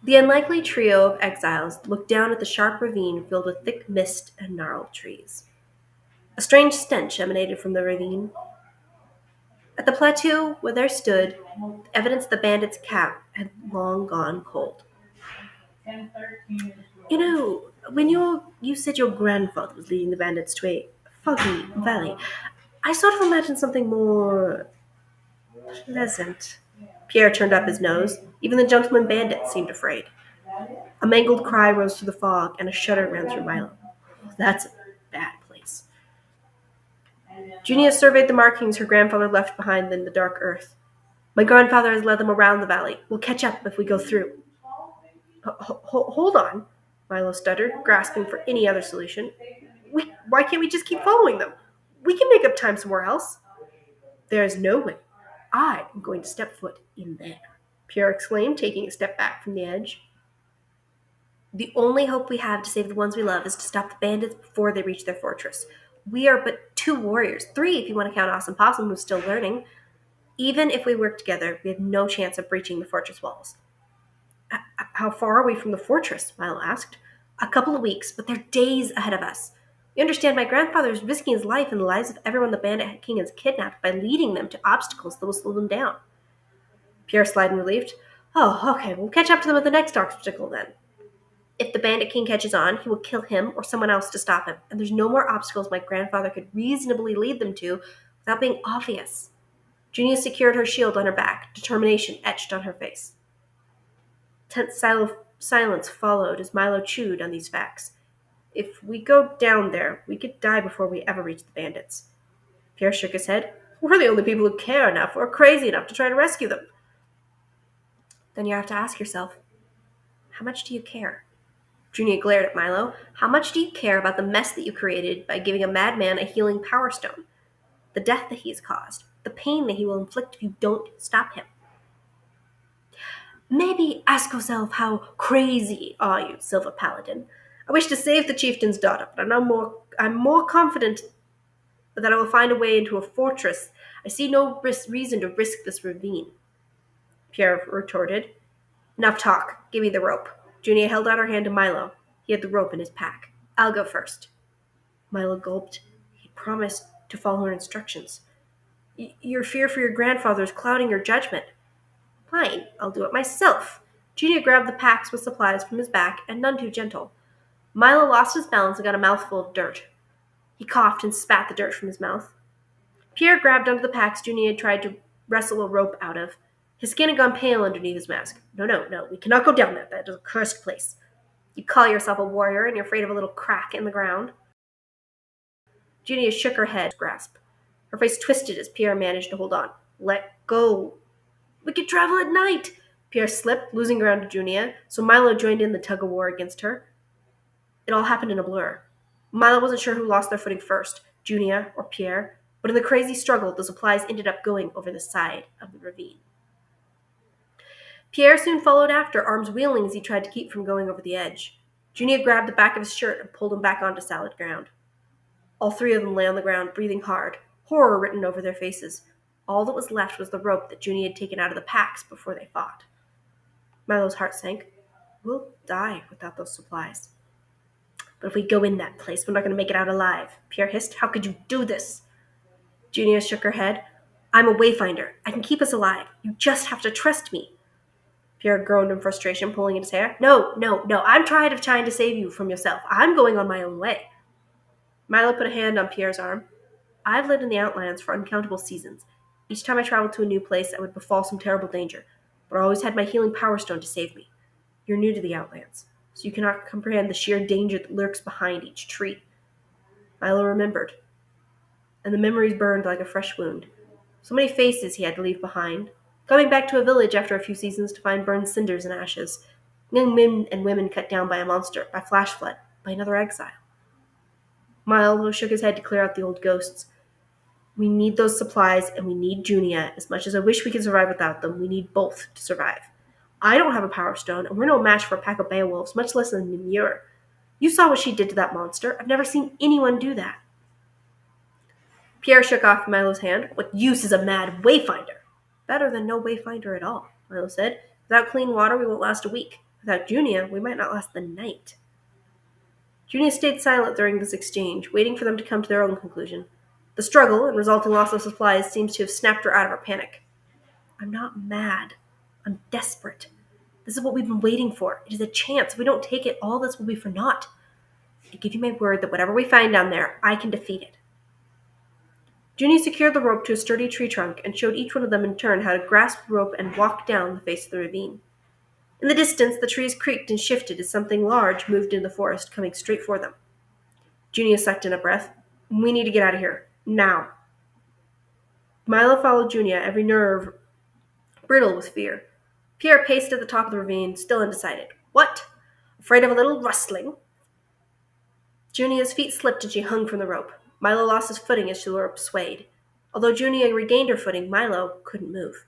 The unlikely trio of exiles looked down at the sharp ravine filled with thick mist and gnarled trees. A strange stench emanated from the ravine. At the plateau where they stood, evidence the bandit's cap had long gone cold. When you said your grandfather was leading the bandits to a foggy valley, I sort of imagined something more pleasant. Pierre turned up his nose. Even the gentleman bandit seemed afraid. A mangled cry rose through the fog, and a shudder ran through Mylo. That's a bad place. Junia surveyed the markings her grandfather left behind in the dark earth. My grandfather has led them around the valley. We'll catch up if we go through. Hold on, Mylo stuttered, grasping for any other solution. Why can't we just keep following them? We can make up time somewhere else. There is no way. I am going to step foot in there, Pierre exclaimed, taking a step back from the edge. The only hope we have to save the ones we love is to stop the bandits before they reach their fortress. We are but 2 warriors, 3 if you want to count Awesome Possum, who's still learning. Even if we work together, we have no chance of breaching the fortress walls. How far are we from the fortress? Mylo asked. A couple of weeks, but they're days ahead of us. You understand, my grandfather is risking his life and the lives of everyone the bandit king has kidnapped by leading them to obstacles that will slow them down. Pierre sighed in relief. Oh, okay, we'll catch up to them at the next obstacle then. If the bandit king catches on, he will kill him or someone else to stop him, and there's no more obstacles my grandfather could reasonably lead them to without being obvious. Junia secured her shield on her back, determination etched on her face. Tense silence followed as Mylo chewed on these facts. If we go down there, we could die before we ever reach the bandits. Pierre shook his head. We're the only people who care enough or crazy enough to try to rescue them. Then you have to ask yourself, how much do you care? Junia glared at Mylo. How much do you care about the mess that you created by giving a madman a healing power stone? The death that he's caused, the pain that he will inflict if you don't stop him. Maybe ask yourself, how crazy are you, Silver Paladin? I wish to save the chieftain's daughter, but I'm more confident that I will find a way into a fortress. I see no reason to risk this ravine. Pierre retorted. Enough talk. Give me the rope. Junia held out her hand to Mylo. He had the rope in his pack. I'll go first. Mylo gulped. He promised to follow her instructions. Your fear for your grandfather is clouding your judgment. Fine, I'll do it myself. Junia grabbed the packs with supplies from his back, and none too gentle. Mylo lost his balance and got a mouthful of dirt. He coughed and spat the dirt from his mouth. Pierre grabbed onto the packs Junia had tried to wrestle a rope out of. His skin had gone pale underneath his mask. No, we cannot go down there. That is a cursed place. You call yourself a warrior and you're afraid of a little crack in the ground? Junia shook her head, grasp. Her face twisted as Pierre managed to hold on. Let go. We could travel at night. Pierre slipped, losing ground to Junia, so Mylo joined in the tug-of-war against her. It all happened in a blur. Mylo wasn't sure who lost their footing first, Junia or Pierre, but in the crazy struggle, the supplies ended up going over the side of the ravine. Pierre soon followed after, arms wheeling as he tried to keep from going over the edge. Junia grabbed the back of his shirt and pulled him back onto solid ground. All 3 of them lay on the ground, breathing hard, horror written over their faces. All that was left was the rope that Junia had taken out of the packs before they fought. Mylo's heart sank. We'll die without those supplies. But if we go in that place, we're not going to make it out alive, Pierre hissed. How could you do this? Junia shook her head. I'm a wayfinder. I can keep us alive. You just have to trust me. Pierre groaned in frustration, pulling at his hair. No. I'm tired of trying to save you from yourself. I'm going on my own way. Mylo put a hand on Pierre's arm. I've lived in the Outlands for uncountable seasons. Each time I traveled to a new place, I would befall some terrible danger, but I always had my healing power stone to save me. You're new to the Outlands, so you cannot comprehend the sheer danger that lurks behind each tree. Mylo remembered, and the memories burned like a fresh wound. So many faces he had to leave behind, coming back to a village after a few seasons to find burned cinders and ashes, young men and women cut down by a monster, by flash flood, by another exile. Mylo shook his head to clear out the old ghosts. We need those supplies, and we need Junia. As much as I wish we could survive without them, we need both to survive. I don't have a power stone, and we're no match for a pack of Beowulfs, much less a Mimir. You saw what she did to that monster. I've never seen anyone do that. Pierre shook off Mylo's hand. What use is a mad wayfinder? Better than no wayfinder at all, Mylo said. Without clean water, we won't last a week. Without Junia, we might not last the night. Junia stayed silent during this exchange, waiting for them to come to their own conclusion. The struggle and resulting loss of supplies seems to have snapped her out of her panic. I'm not mad. I'm desperate. This is what we've been waiting for. It is a chance. If we don't take it, all this will be for naught. I give you my word that whatever we find down there, I can defeat it. Junia secured the rope to a sturdy tree trunk and showed each one of them in turn how to grasp the rope and walk down the face of the ravine. In the distance, the trees creaked and shifted as something large moved into the forest, coming straight for them. Junia sucked in a breath. We need to get out of here. Now. Mylo followed Junia, every nerve brittle with fear. Pierre paced at the top of the ravine, still undecided. What? Afraid of a little rustling? Junia's feet slipped and she hung from the rope. Mylo lost his footing as the rope swayed. Although Junia regained her footing, Mylo couldn't move.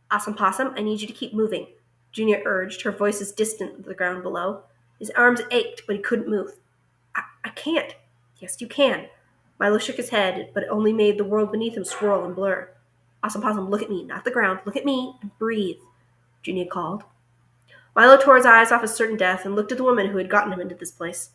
Awesome Possum, I need you to keep moving, Junia urged, her voice as distant to the ground below. His arms ached, but he couldn't move. I can't. Yes, you can. Mylo shook his head, but it only made the world beneath him swirl and blur. Awesome Possum, look at me, not the ground. Look at me and breathe, Junia called. Mylo tore his eyes off his certain death and looked at the woman who had gotten him into this place.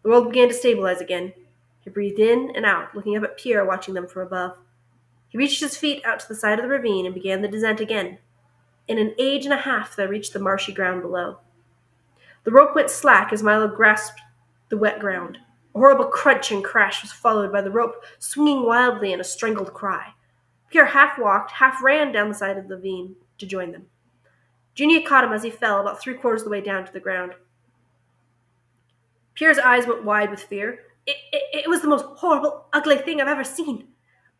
The world began to stabilize again. He breathed in and out, looking up at Pierre watching them from above. He reached his feet out to the side of the ravine and began the descent again. In an age and a half, they reached the marshy ground below. The rope went slack as Mylo grasped the wet ground. A horrible crunch and crash was followed by the rope swinging wildly in a strangled cry. Pierre half walked, half ran down the side of the ravine to join them. Junia caught him as he fell about 3/4 of the way down to the ground. Pierre's eyes went wide with fear. It was the most horrible, ugly thing I've ever seen.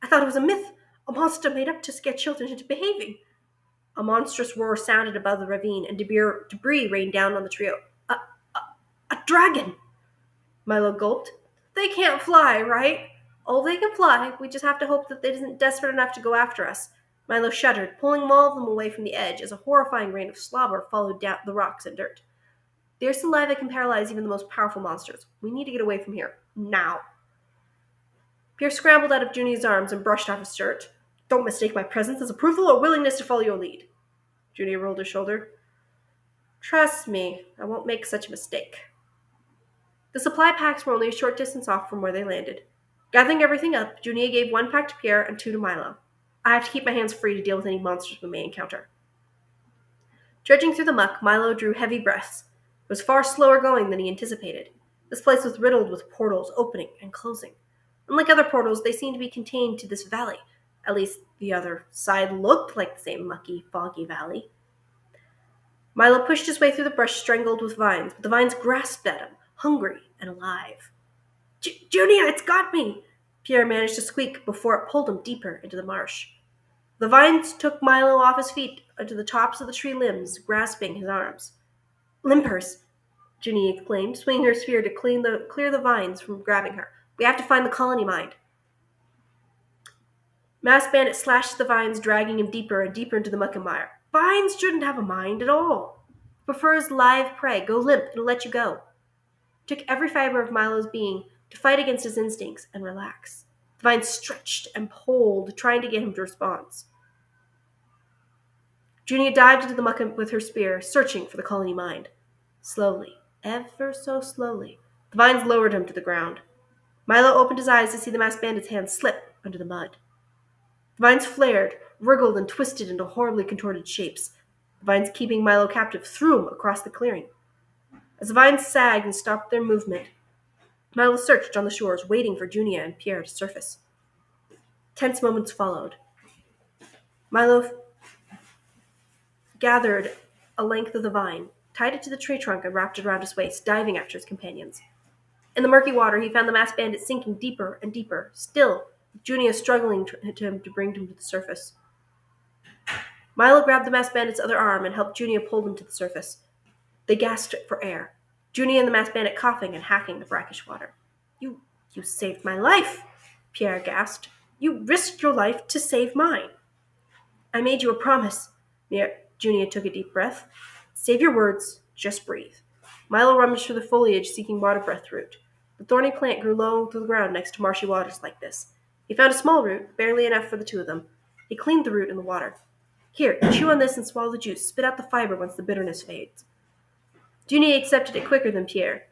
I thought it was a myth, a monster made up to scare children into behaving. A monstrous roar sounded above the ravine, and debris rained down on the trio. A dragon! Mylo gulped. They can't fly, right? Oh, they can fly. We just have to hope that it isn't desperate enough to go after us. Mylo shuddered, pulling all of them away from the edge as a horrifying rain of slobber followed down the rocks and dirt. Their saliva can paralyze even the most powerful monsters. We need to get away from here. Now. Pierre scrambled out of Junia's arms and brushed off his shirt. Don't mistake my presence as approval or willingness to follow your lead. Junia rolled her shoulder. Trust me, I won't make such a mistake. The supply packs were only a short distance off from where they landed. Gathering everything up, Junia gave 1 pack to Pierre and 2 to Mylo. I have to keep my hands free to deal with any monsters we may encounter. Trudging through the muck, Mylo drew heavy breaths. It was far slower going than he anticipated. This place was riddled with portals opening and closing. Unlike other portals, they seemed to be contained to this valley. At least the other side looked like the same mucky, foggy valley. Mylo pushed his way through the brush strangled with vines, but the vines grasped at him, hungry and alive. Junia, it's got me! Pierre managed to squeak before it pulled him deeper into the marsh. The vines took Mylo off his feet onto the tops of the tree limbs, grasping his arms. Limpers, Junia exclaimed, swinging her spear to clear the vines from grabbing her. We have to find the colony mind. Masked Bandit slashed the vines, dragging him deeper and deeper into the muck and mire. Vines shouldn't have a mind at all. Prefers live prey. Go limp, it'll let you go. It took every fiber of Mylo's being to fight against his instincts and relax. The vines stretched and pulled, trying to get him to respond. Junia dived into the muck with her spear, searching for the colony mind. Slowly, ever so slowly, the vines lowered him to the ground. Mylo opened his eyes to see the masked bandit's hand slip under the mud. The vines flared, wriggled, and twisted into horribly contorted shapes. The vines keeping Mylo captive threw him across the clearing. As the vines sagged and stopped their movement, Mylo searched on the shores, waiting for Junia and Pierre to surface. Tense moments followed. Mylo gathered a length of the vine, tied it to the tree trunk, and wrapped it around his waist, diving after his companions. In the murky water, he found the masked bandit sinking deeper and deeper, still, with Junia struggling to bring him to the surface. Mylo grabbed the masked bandit's other arm and helped Junia pull him to the surface. They gasped for air, Junia and the masked bandit coughing and hacking the brackish water. You saved my life, Pierre gasped. You risked your life to save mine. I made you a promise. Junia took a deep breath. Save your words, just breathe. Mylo rummaged through the foliage, seeking water breath root. The thorny plant grew low to the ground next to marshy waters like this. He found a small root, barely enough for the two of them. He cleaned the root in the water. Here, chew on this and swallow the juice. Spit out the fiber once the bitterness fades. Junia accepted it quicker than Pierre.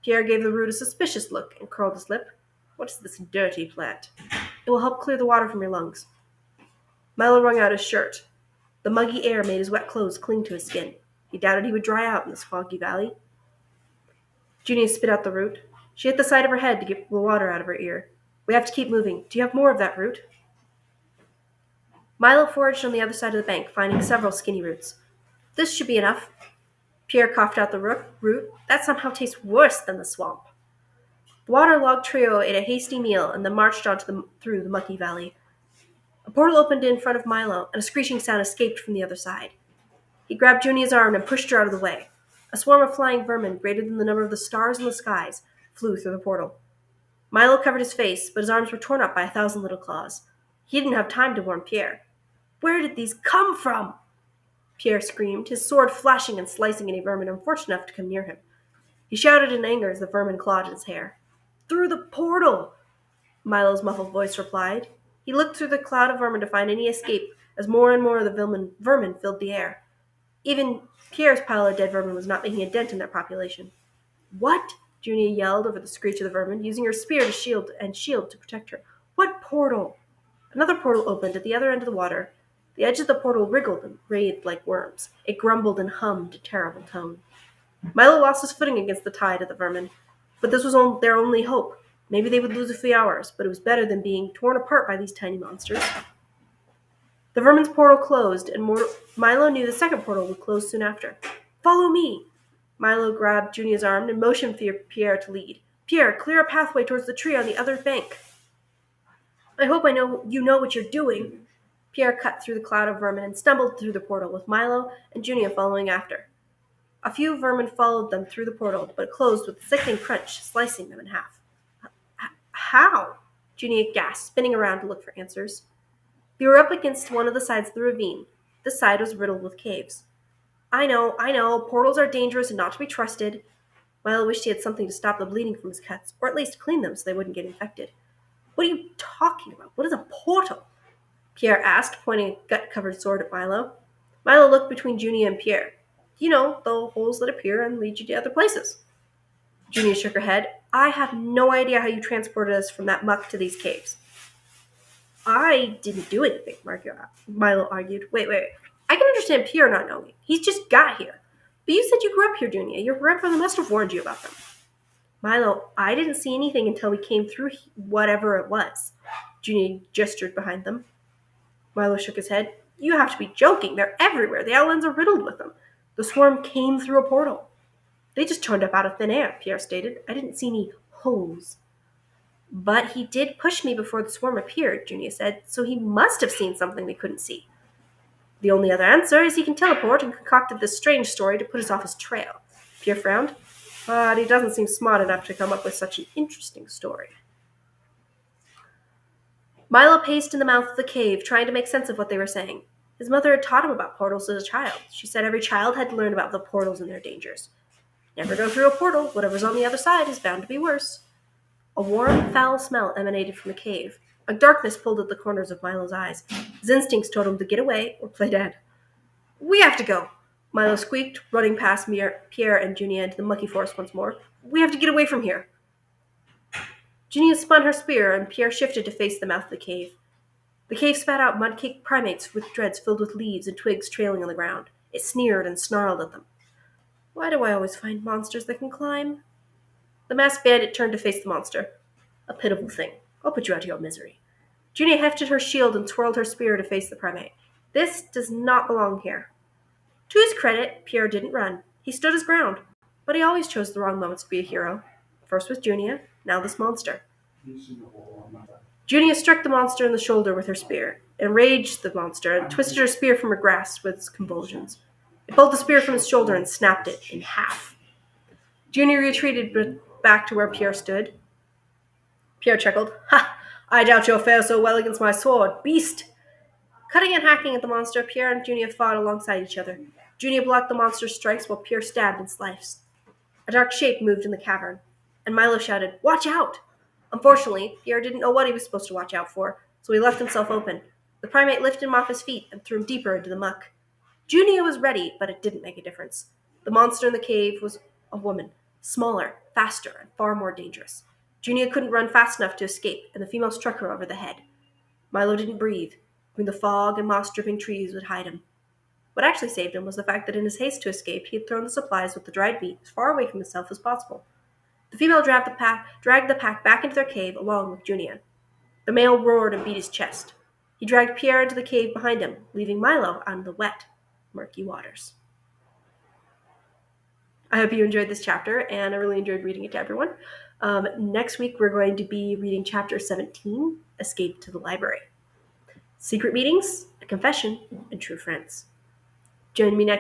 Pierre gave the root a suspicious look and curled his lip. What is this dirty plant? It will help clear the water from your lungs. Mylo wrung out his shirt. The muggy air made his wet clothes cling to his skin. He doubted he would dry out in this foggy valley. Junia spit out the root. She hit the side of her head to get the water out of her ear. We have to keep moving. Do you have more of that root? Mylo foraged on the other side of the bank, finding several skinny roots. This should be enough. Pierre coughed out the root. That somehow tastes worse than the swamp. The waterlogged trio ate a hasty meal and then marched on through the mucky valley. A portal opened in front of Mylo, and a screeching sound escaped from the other side. He grabbed Junia's arm and pushed her out of the way. A swarm of flying vermin, greater than the number of the stars in the skies, flew through the portal. Mylo covered his face, but his arms were torn up by 1,000 little claws. He didn't have time to warn Pierre. Where did these come from? Pierre screamed, his sword flashing and slicing any vermin unfortunate enough to come near him. He shouted in anger as the vermin clawed at his hair. Through the portal! Mylo's muffled voice replied. He looked through the cloud of vermin to find any escape as more and more of the vermin filled the air. Even Pierre's pile of dead vermin was not making a dent in their population. What? Junia yelled over the screech of the vermin, using her spear to shield to protect her. What portal? Another portal opened at the other end of the water. The edge of the portal wriggled and writhed like worms. It grumbled and hummed a terrible tone. Mylo lost his footing against the tide of the vermin, but this was their only hope. Maybe they would lose a few hours, but it was better than being torn apart by these tiny monsters. The vermin's portal closed, and Mylo knew the second portal would close soon after. Follow me! Mylo grabbed Junia's arm and motioned for Pierre to lead. Pierre, clear a pathway towards the tree on the other bank. I hope you know what you're doing. Pierre cut through the cloud of vermin and stumbled through the portal, with Mylo and Junia following after. A few vermin followed them through the portal, but it closed with a sickening crunch, slicing them in half. How? Junia gasped, spinning around to look for answers. They were up against one of the sides of the ravine. This side was riddled with caves. I know, portals are dangerous and not to be trusted. Mylo wished he had something to stop the bleeding from his cuts, or at least clean them so they wouldn't get infected. What are you talking about? What is a portal? Pierre asked, pointing a gut-covered sword at Mylo. Mylo looked between Junia and Pierre. You know, the holes that appear and lead you to other places. Junia shook her head. I have no idea how you transported us from that muck to these caves. I didn't do anything, Mylo argued. Wait. I can understand Pierre not knowing. He's just got here. But you said you grew up here, Junia. Your grandfather must have warned you about them. Mylo, I didn't see anything until we came through whatever it was. Junia gestured behind them. Mylo shook his head. You have to be joking. They're everywhere. The outlines are riddled with them. The swarm came through a portal. They just turned up out of thin air, Pierre stated. I didn't see any holes. But he did push me before the swarm appeared, Junia said, so he must have seen something they couldn't see. The only other answer is he can teleport and concocted this strange story to put us off his trail. Pierre frowned, but he doesn't seem smart enough to come up with such an interesting story. Mylo paced in the mouth of the cave, trying to make sense of what they were saying. His mother had taught him about portals as a child. She said every child had to learn about the portals and their dangers. Never go through a portal. Whatever's on the other side is bound to be worse. A warm, foul smell emanated from the cave. A darkness pulled at the corners of Mylo's eyes. His instincts told him to get away or play dead. We have to go, Mylo squeaked, running past Pierre and Junia into the mucky forest once more. We have to get away from here. Junia spun her spear, and Pierre shifted to face the mouth of the cave. The cave spat out mud-caked primates with dreads filled with leaves and twigs trailing on the ground. It sneered and snarled at them. Why do I always find monsters that can climb? The masked bandit turned to face the monster. A pitiful thing. I'll put you out of your misery. Junia hefted her shield and twirled her spear to face the primate. This does not belong here. To his credit, Pierre didn't run. He stood his ground, but he always chose the wrong moments to be a hero. First with Junia, now this monster. Junia struck the monster in the shoulder with her spear, enraged the monster, and twisted her spear from her grasp with its convulsions. It pulled the spear from his shoulder and snapped it in half. Junia retreated back to where Pierre stood. Pierre chuckled. Ha! I doubt you'll fare so well against my sword, beast! Cutting and hacking at the monster, Pierre and Junia fought alongside each other. Junia blocked the monster's strikes while Pierre stabbed and sliced. A dark shape moved in the cavern, and Mylo shouted, Watch out! Unfortunately, Pierre didn't know what he was supposed to watch out for, so he left himself open. The primate lifted him off his feet and threw him deeper into the muck. Junia was ready, but it didn't make a difference. The monster in the cave was a woman, smaller, faster, and far more dangerous. Junia couldn't run fast enough to escape, and the female struck her over the head. Mylo didn't breathe. Between the fog and moss-dripping trees would hide him. What actually saved him was the fact that in his haste to escape, he had thrown the supplies with the dried meat as far away from himself as possible. The female dragged the pack back into their cave along with Junia. The male roared and beat his chest. He dragged Pierre into the cave behind him, leaving Mylo out in the wet, murky waters. I hope you enjoyed this chapter, and I really enjoyed reading it to everyone. Next week, we're going to be reading Chapter 17, Escape to the Library. Secret meetings, a confession, and true friends. Join me next